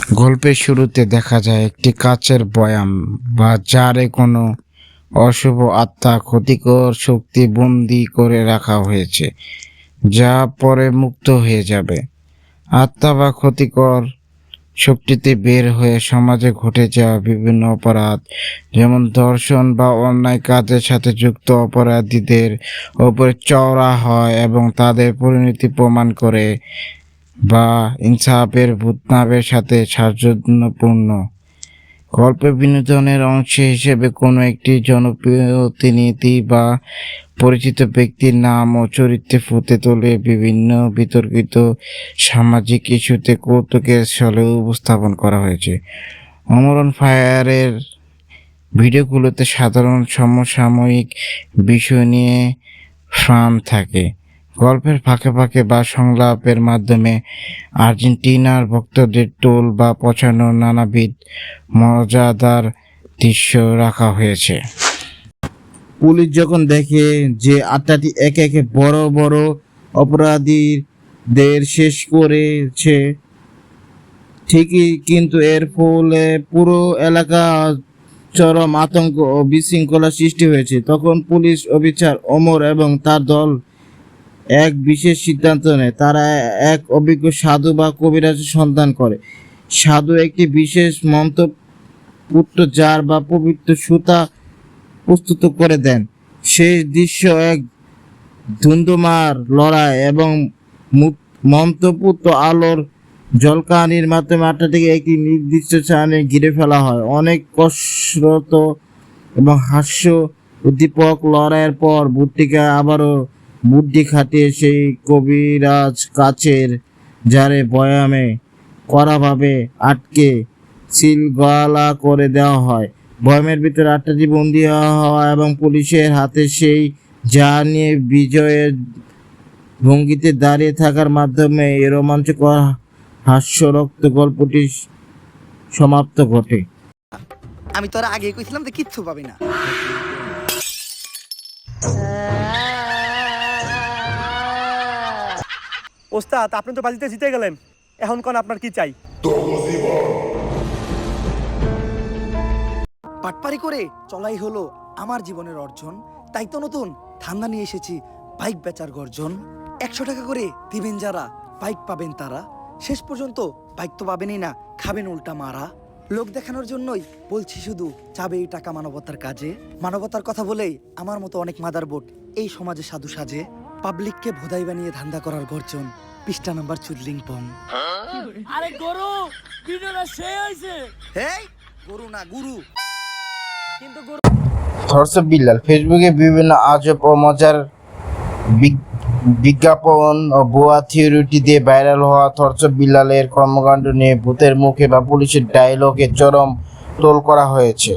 গল্পের শুরুতে দেখা যায় একটি কাচের বয়াম বা জারে কোনো অশুভ আত্মা ক্ষতিকর শক্তি বন্দি করে রাখা হয়েছে, যা পরে মুক্ত হয়ে যাবে। আত্মা বা ক্ষতিকর শক্তিতে বের হয়ে সমাজে ঘটে যাওয়া বিভিন্ন অপরাধ, যেমন ধর্ষণ বা অন্যায় কাজের সাথে যুক্ত অপরাধীদের ওপর চড়া হয় এবং তাদের পরিণতি প্রমাণ করে বা ইনসাফের ভূতনাবের সাথে সাহায্যপূর্ণ। গল্পে বিনোদনের অংশ হিসেবে কোনো একটি জনপ্রতিনিধি বা পরিচিত ব্যক্তির নাম ও চরিত্রে ফুটে তোলে বিভিন্ন বিতর্কিত সামাজিক ইস্যুতে কৌতুকের ছলে উপস্থাপন করা হয়েছে। ওমর অন ফায়ারের ভিডিওগুলোতে সাধারণ সমসাময়িক বিষয় নিয়ে ফ্রাম থাকে। গল্পের ফাঁকে ফাঁকে বা সংলাপের মাধ্যমে আর্জেন্টিনার ভক্তদের টোল বা পছানোর নানাবিধ মজাদার দৃশ্য রাখা হয়েছে। পুলিশ যখন দেখে যে আত্মাটি একে একে বড় বড় অপরাধীদের শেষ করেছে ঠিকই, কিন্তু এর ফলে পুরো এলাকা চরম আতঙ্ক ও বিশৃঙ্খলা সৃষ্টি হয়েছে। তখন পুলিশ অফিসার ওমর এবং তার দল এক বিশেষ সিদ্ধান্ত নেয়। তারা এক অভিজ্ঞ সাধু বা কবিরাজের সন্ধান করে। সাধু একটি বিশেষ মন্ত্রপুত্র জার বা পবিত্র সুতা প্রস্তুত করে দেন। শেষ দৃশ্য এক ধুন্ধুমার লড়াই এবং মন্ত্রপুত্র আলোর জলকানির মাধ্যমে আত্মাটিকে একটি নির্দিষ্ট স্থানে ঘিরে ফেলা হয়। অনেক কসরত এবং হাস্য উদ্দীপক লড়াইয়ের পর ভূতটিকে আবারও বুদ্ধি খাটিয়ে সেই কবিরাজ কাচের জারে বয়ামে কড়াভাবে আটকে সিলগালা করে দেওয়া হয়। বয়ামের ভিতরে আটটাটি বন্দী হওয়া এবং পুলিশের হাতে সেই যা নিয়ে বিজয়ের ভঙ্গিতে দাঁড়িয়ে থাকার মাধ্যমে এই রোমাঞ্চকর হাস্যরক্ত গল্পটি সমাপ্ত ঘটে। আমি তোরা আগে কইছিলাম যে কিচ্ছু পাবি না। ওস্তাদ, আপনি তো বাজিতে জিতে গেলেন, এখন কোন আপনার কি চাই? পাটপারি করে চলাই হলো আমার জীবনের অর্জন, তাই তো নতুন ধান্দা নিয়ে এসেছি বাইক বেচার গর্জন। 100 টাকা করে দিবেন যারা, বাইক পাবেন তারা। শেষ পর্যন্ত বাইক তো পাবেনই না, খাবেন উল্টা মারা। লোক দেখানোর জন্যই বলছি শুধু, যাবে এই টাকা মানবতার কাজে। মানবতার কথা বলেই আমার মতো অনেক মাদারবোট এই সমাজে সাধু সাজে। পাবলিককে ভোদাই বানিয়ে ধান্দা করার গর্জন, পৃষ্ঠা নাম্বার চুদলিং পং। আরে গরু ভিডিওটা সে হইছে। হেই গরু না গুরু। কিন্তু গরু ধর্ষক বিল্লাল ফেসবুকে বিভিন্ন আজব ও মজার বিজ্ঞাপন ও ভুয়া থিওরিটি দিয়ে ভাইরাল হওয়া ধর্ষক বিল্লালের কর্মকাণ্ড নিয়ে ভূতের মুখে বা পুলিশের ডায়লগে চরম ট্রোল করা হয়েছে।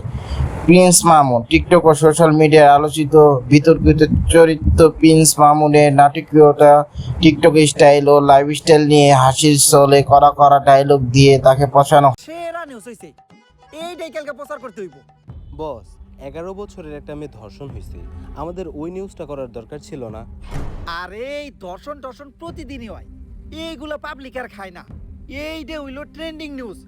প্রিন্স মামুন টিকটক ও সোশ্যাল মিডিয়ায় আলোচিত বিতর্কিত চরিত্র প্রিন্স মামুনের নাটকীয়তা, টিকটক স্টাইল ও লাইফস্টাইল নিয়ে হাসির ছলে করা করা ডায়লগ দিয়ে তাকে পছানো। সেরা নিউজ হইছে, এইটাই কালকে প্রচার করতে হইব। বস, 11 বছরের একটা মেয়ে ধর্ষণ হয়েছে, আমাদের ওই নিউজটা করার দরকার ছিল না? আরে এই দর্শন প্রতিদিনই হয়, এইগুলো পাবলিক আর খায় না। এইটা হইলো ট্রেন্ডিং নিউজ।